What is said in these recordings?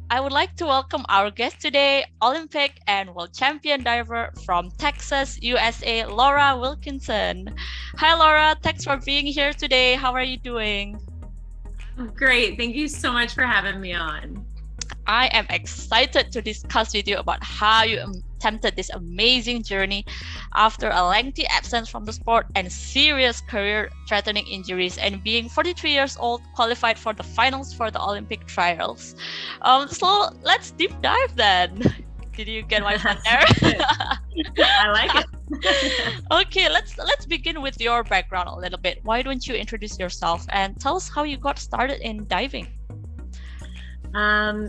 I would like to welcome our guest today, Olympic and world champion diver from Texas, USA, Laura Wilkinson. Hi, Laura. Thanks for being here today. How are you doing? Great. Thank you so much for having me on. I am excited to discuss with you about how you attempted this amazing journey after a lengthy absence from the sport and serious career-threatening injuries, and being 43 years old, qualified for the finals for the Olympic trials. So let's deep dive then. Did you get my fun there? I like it. Okay, let's begin with your background a little bit. Why don't you introduce yourself and tell us how you got started in diving?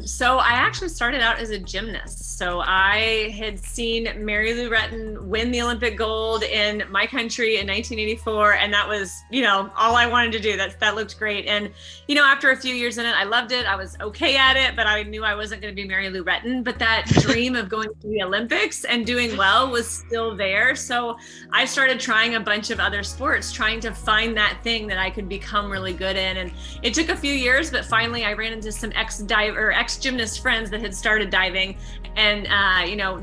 So I actually started out as a gymnast. So I had seen Mary Lou Retton win the Olympic gold in my country in 1984. And that was, all I wanted to do. That looked great. And, after a few years in it, I loved it. I was okay at it, but I knew I wasn't going to be Mary Lou Retton. But that dream of going to the Olympics and doing well was still there. So I started trying a bunch of other sports, trying to find that thing that I could become really good in. And it took a few years, but finally I ran into some ex-gymnast friends that had started diving. And,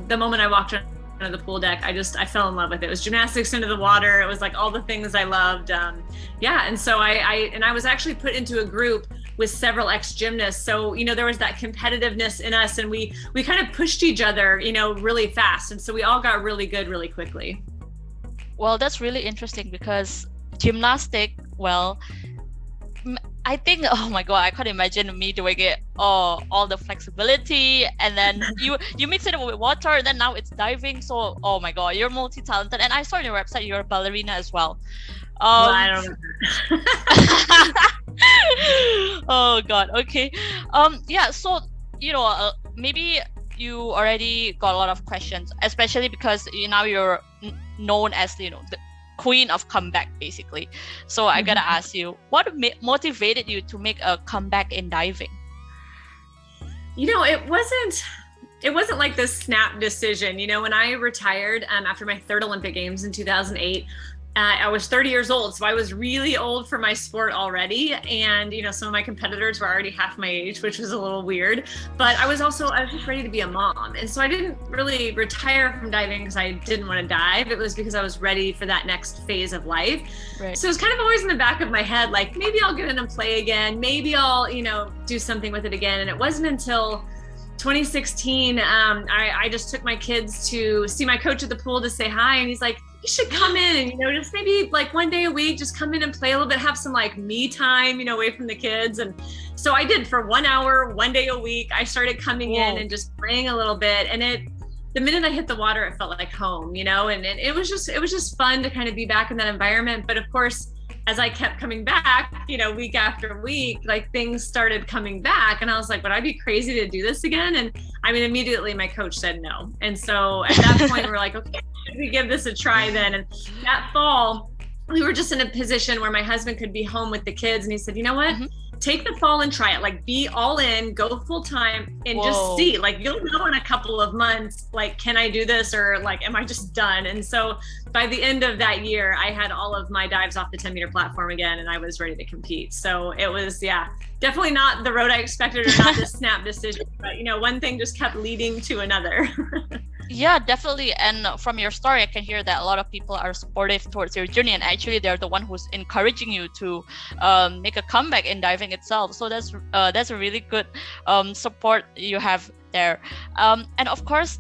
the moment I walked onto the pool deck, I fell in love with it. It was gymnastics into the water. It was like all the things I loved. And so I was actually put into a group with several ex-gymnasts. So, there was that competitiveness in us, and we kind of pushed each other, really fast. And so we all got really good really quickly. Well, that's really interesting because gymnastic, I think, oh my God, I can't imagine me doing it. Oh, all the flexibility, and then you mix it with water, and then now it's diving. So, oh my God, you're multi-talented. And I saw on your website you're a ballerina as well. I don't know. Oh God, okay. Yeah, so, maybe you already got a lot of questions, especially because now you're known as, the queen of comeback, basically. So I gotta ask you, what motivated you to make a comeback in diving? It wasn't like this snap decision. When I retired after my third Olympic Games in 2008, I was 30 years old. So I was really old for my sport already. And, some of my competitors were already half my age, which was a little weird. But I was just ready to be a mom. And so I didn't really retire from diving because I didn't want to dive. It was because I was ready for that next phase of life. Right. So it was kind of always in the back of my head, like maybe I'll get in and play again. Maybe I'll, do something with it again. And it wasn't until 2016, I just took my kids to see my coach at the pool to say hi. And he's like, you should come in and, just maybe like one day a week, just come in and play a little bit, have some like me time, away from the kids. And so I did for 1 hour, one day a week. I started coming in and just playing a little bit. And the minute I hit the water, it felt like home, and it was just fun to kind of be back in that environment. But of course, as I kept coming back, week after week, like things started coming back. And I was like, would I be crazy to do this again? And immediately my coach said no. And so at that point, we're like, okay, should we give this a try then? And that fall, we were just in a position where my husband could be home with the kids. And he said, you know what? Take the fall and try it. Like, be all in, go full time, and just see. Like, you'll know in a couple of months, like, can I do this, or like, am I just done? And so by the end of that year, I had all of my dives off the 10-meter platform again, and I was ready to compete. So it was, definitely not the road I expected, or not the snap decision. But one thing just kept leading to another. Yeah, definitely. And from your story, I can hear that a lot of people are supportive towards your journey, and actually they're the one who's encouraging you to make a comeback in diving itself. So that's a really good support you have there. And of course,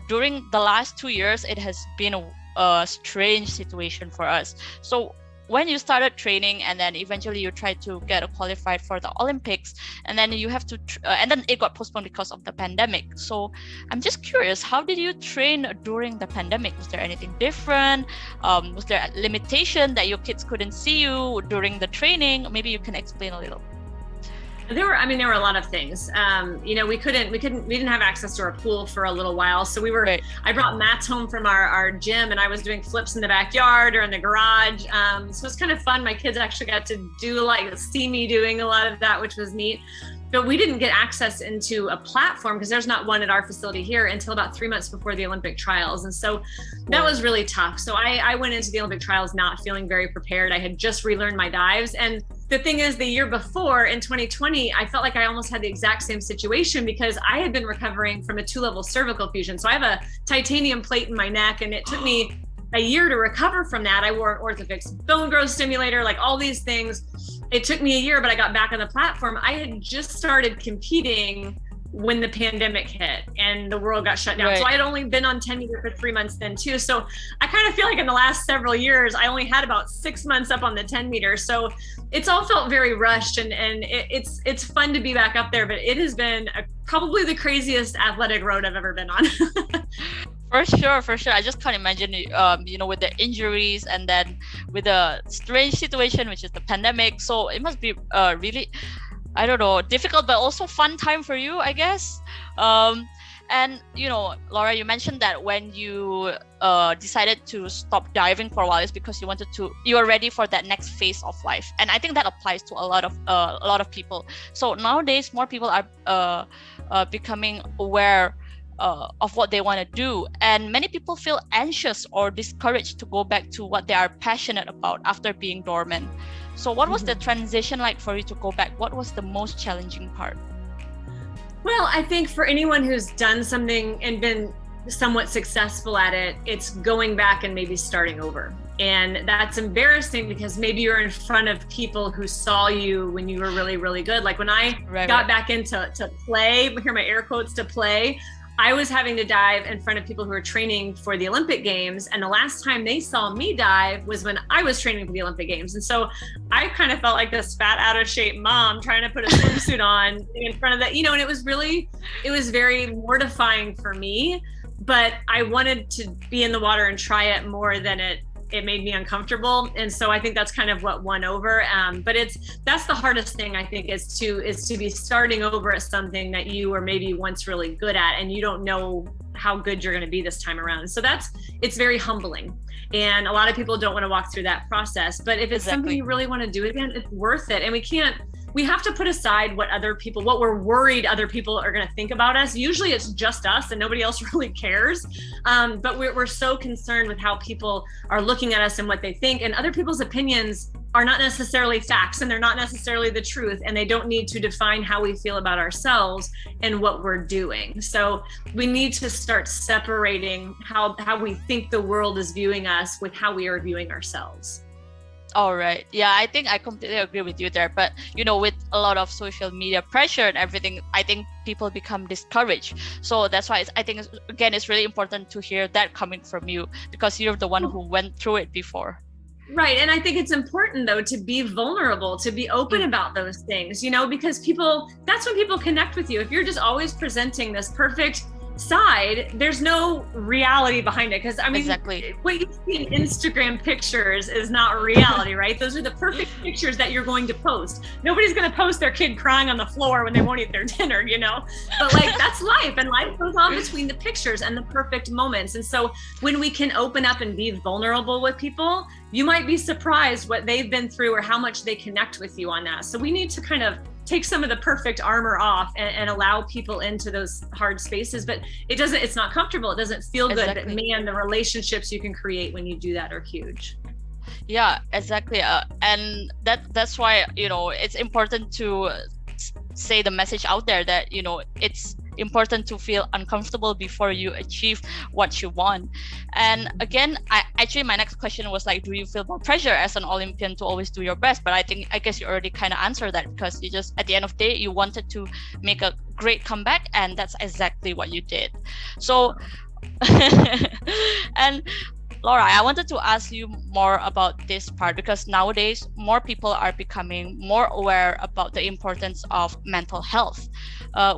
during the last 2 years, it has been a strange situation for us. So when you started training, and then eventually you tried to get qualified for the Olympics, and then you have to, and then it got postponed because of the pandemic. So I'm just curious, how did you train during the pandemic? Was there anything different? Was there a limitation that your kids couldn't see you during the training? Maybe you can explain a little. There were a lot of things. We didn't have access to our pool for a little while. So Right. I brought mats home from our gym, and I was doing flips in the backyard or in the garage. So it's kind of fun. My kids actually got to see me doing a lot of that, which was neat. But we didn't get access into a platform because there's not one at our facility here until about 3 months before the Olympic trials. And so that was really tough. So I went into the Olympic trials not feeling very prepared. I had just relearned my dives, and the thing is, the year before in 2020, I felt like I almost had the exact same situation because I had been recovering from a 2-level cervical fusion. So I have a titanium plate in my neck, and it took me a year to recover from that. I wore an Orthofix bone growth stimulator, like all these things. It took me a year, but I got back on the platform. I had just started competing when the pandemic hit and the world got shut down. Right. So I had only been on 10 meter for 3 months then too. So I kind of feel like in the last several years, I only had about 6 months up on the 10 meter. So it's all felt very rushed, and it's fun to be back up there, but it has been probably the craziest athletic road I've ever been on. For sure. I just can't imagine, with the injuries and then with the strange situation, which is the pandemic. So it must be really, I don't know, difficult, but also fun time for you, I guess. And, Laura, you mentioned that when you decided to stop diving for a while, it's because you were ready for that next phase of life. And I think that applies to a lot of people. So nowadays, more people are becoming aware of what they want to do. And many people feel anxious or discouraged to go back to what they are passionate about after being dormant. So what was the transition like for you to go back? What was the most challenging part? Well, I think for anyone who's done something and been somewhat successful at it, it's going back and maybe starting over. And that's embarrassing because maybe you're in front of people who saw you when you were really, really good. Like when I got back into play, here my air quotes, to play, I was having to dive in front of people who were training for the Olympic Games. And the last time they saw me dive was when I was training for the Olympic Games. And so I kind of felt like this fat, out of shape mom trying to put a swimsuit on in front of that, and it was very mortifying for me, but I wanted to be in the water and try it more than it made me uncomfortable. And so I think that's kind of what won over. But that's the hardest thing, I think, is to be starting over at something that you were maybe once really good at, and you don't know how good you're going to be this time around. So it's very humbling. And a lot of people don't want to walk through that process, but if it's something you really want to do again, it's worth it. And we have to put aside what we're worried other people are going to think about us. Usually it's just us and nobody else really cares. But we're so concerned with how people are looking at us and what they think, and other people's opinions are not necessarily facts, and they're not necessarily the truth, and they don't need to define how we feel about ourselves and what we're doing. So we need to start separating how we think the world is viewing us with how we are viewing ourselves. All right. Yeah, I think I completely agree with you there. But, with a lot of social media pressure and everything, I think people become discouraged. So that's why I think, it's really important to hear that coming from you, because you're the one who went through it before. Right. And I think it's important, though, to be vulnerable, to be open about those things, because that's when people connect with you. If you're just always presenting this perfect side, there's no reality behind it. Because what you see in Instagram pictures is not reality, right? Those are the perfect pictures that you're going to post. Nobody's going to post their kid crying on the floor when they won't eat their dinner, but that's life, and life goes on between the pictures and the perfect moments. And so when we can open up and be vulnerable with people, you might be surprised what they've been through or how much they connect with you on that. So we need to kind of take some of the perfect armor off and allow people into those hard spaces, but it's not comfortable. It doesn't feel good, but man, the relationships you can create when you do that are huge. Yeah, exactly. And that's why, it's important to say the message out there that, it's important to feel uncomfortable before you achieve what you want. And again, my next question was do you feel more pressure as an Olympian to always do your best? But I guess you already kind of answered that, because you just, at the end of the day, you wanted to make a great comeback, and that's exactly what you did. So, and Laura, I wanted to ask you more about this part, because nowadays more people are becoming more aware about the importance of mental health.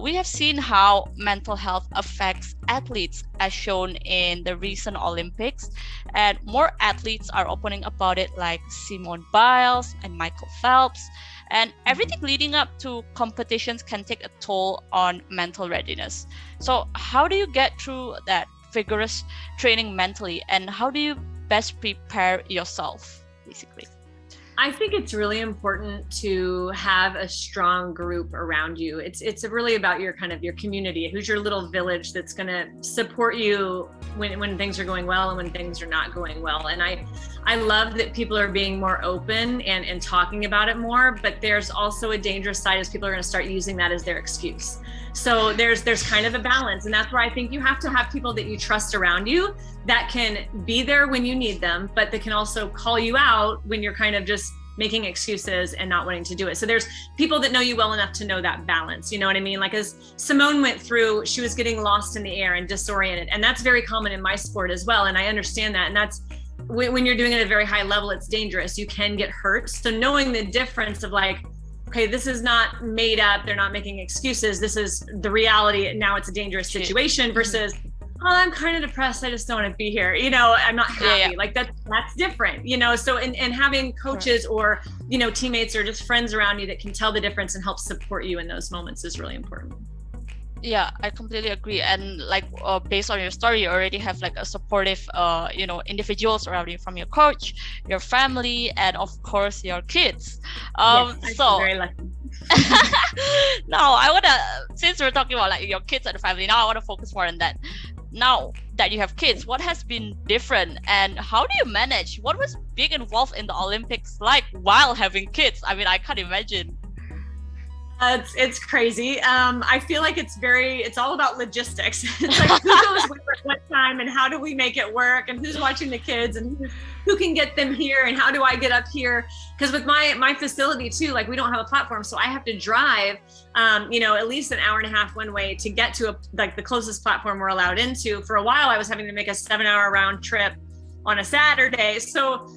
We have seen how mental health affects athletes, as shown in the recent Olympics, and more athletes are opening about it, like Simone Biles and Michael Phelps. And everything leading up to competitions can take a toll on mental readiness. So how do you get through that vigorous training mentally, and how do you best prepare yourself, basically? I think it's really important to have a strong group around you. It's really about your community, who's your little village that's going to support you when things are going well and when things are not going well. And I love that people are being more open and talking about it more, but there's also a dangerous side as people are going to start using that as their excuse. So there's kind of a balance. And that's where I think you have to have people that you trust around you that can be there when you need them, but that can also call you out when you're kind of just making excuses and not wanting to do it. So there's people that know you well enough to know that balance. You know what I mean? Like as Simone went through, she was getting lost in the air and disoriented. And that's very common in my sport as well. And I understand that. And that's when you're doing it at a very high level, it's dangerous. You can get hurt. So knowing the difference of like, okay, this is not made up. They're not making excuses. This is the reality. Now it's a dangerous situation versus, oh, I'm kind of depressed. I just don't want to be here. You know, I'm not happy. Like that's different, you know? So, and having coaches or, you know, teammates or just friends around you that can tell the difference and help support you in those moments is really important. Yeah, I completely agree. And like based on your story, you already have like a supportive, you know, individuals around you, from your coach, your family, and of course your kids. Yes, so I'm very lucky. now I wanna, since we're talking about like your kids and the family, now I want to focus more on that. Now that you have kids, what has been different, and how do you manage? What was being involved in the Olympics like while having kids? I mean, I can't imagine. It's crazy. I feel like it's all about logistics. It's like who goes where at what time and how do we make it work and who's watching the kids and who can get them here and how do I get up here? Because with my facility too, like we don't have a platform, so I have to drive, you know, at least an hour and a half one way to get to like the closest platform we're allowed into. For a while, I was having to make a 7-hour round trip on a Saturday. So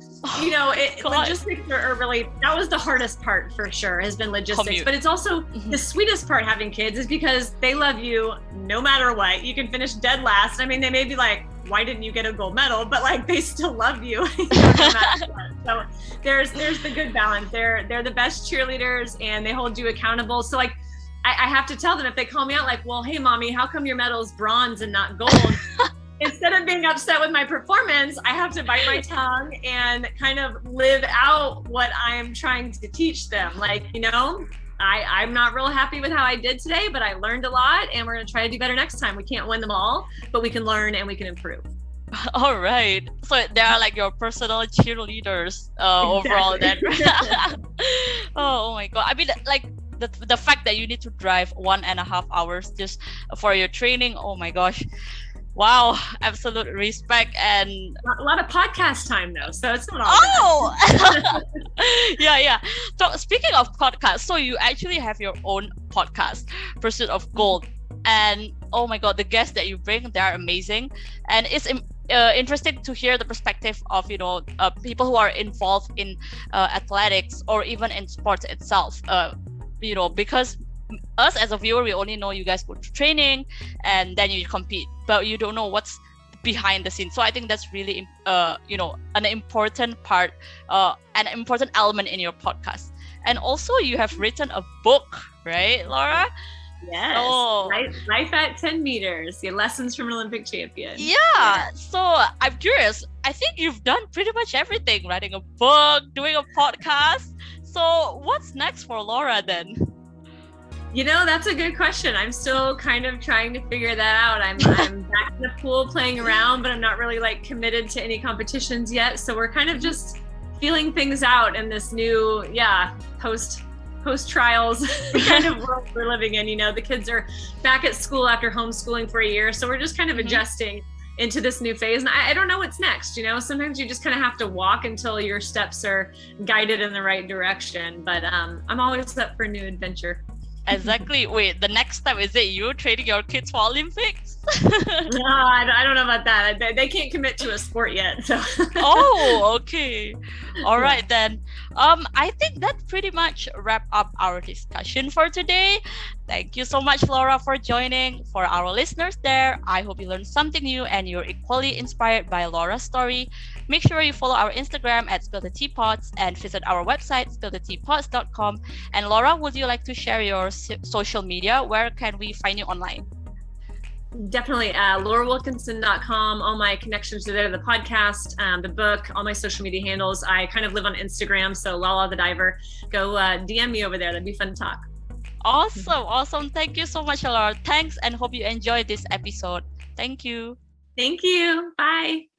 you know, logistics are really, that was the hardest part for sure, has been logistics. Commute. But it's also the sweetest part having kids is because they love you no matter what. You can finish dead last. I mean, they may be like, why didn't you get a gold medal? But like, they still love you, no matter what. So there's the good balance. They're the best cheerleaders and they hold you accountable. So like, I have to tell them if they call me out like, well, hey mommy, how come your medal is bronze and not gold? Instead of being upset with my performance, I have to bite my tongue and kind of live out what I'm trying to teach them. Like, you know, I'm not real happy with how I did today, but I learned a lot and we're going to try to do better next time. We can't win them all, but we can learn and we can improve. All right. So they are like your personal cheerleaders overall then. Oh my God. I mean, like the fact that you need to drive 1.5 hours just for your training. Oh my gosh. Wow, absolute respect. And a lot of podcast time though, so it's not all yeah. So speaking of podcasts, so you actually have your own podcast, Pursuit of Gold, and oh my God, the guests that you bring, they are amazing. And it's interesting to hear the perspective of, you know, people who are involved in athletics or even in sports itself, you know, because us as a viewer, we only know you guys go to training and then you compete, but you don't know what's behind the scenes. So I think that's really, you know, an important part, an important element in your podcast. And also you have written a book, right, Laura? Yes. Oh. Life at 10 meters, the lessons from an Olympic champion. Yeah. So I'm curious. I think you've done pretty much everything, writing a book, doing a podcast. So what's next for Laura then? You know, that's a good question. I'm still kind of trying to figure that out. I'm back in the pool playing around, but I'm not really like committed to any competitions yet. So we're kind of just feeling things out in this new, post trials kind of world we're living in. You know, the kids are back at school after homeschooling for a year. So we're just kind of adjusting into this new phase. And I don't know what's next. You know, sometimes you just kind of have to walk until your steps are guided in the right direction. But I'm always up for a new adventure. Exactly. Wait, the next step, is it you training your kids for Olympics? No, I don't know about that. They can't commit to a sport yet. So. Oh, okay. All right then. I think that pretty much wrap up our discussion for today. Thank you so much, Laura, for joining. For our listeners there, I hope you learned something new and you're equally inspired by Laura's story. Make sure you follow our Instagram at Spill the Teapots and visit our website, spilltheteapots.com. And Laura, would you like to share your social media? Where can we find you online? Definitely, LauraWilkinson.com. All my connections are there, the podcast, the book, all my social media handles. I kind of live on Instagram, so Lala the Diver. Go DM me over there. That'd be fun to talk. Awesome. Thank you so much, Laura. Thanks, and hope you enjoyed this episode. Thank you. Thank you. Bye.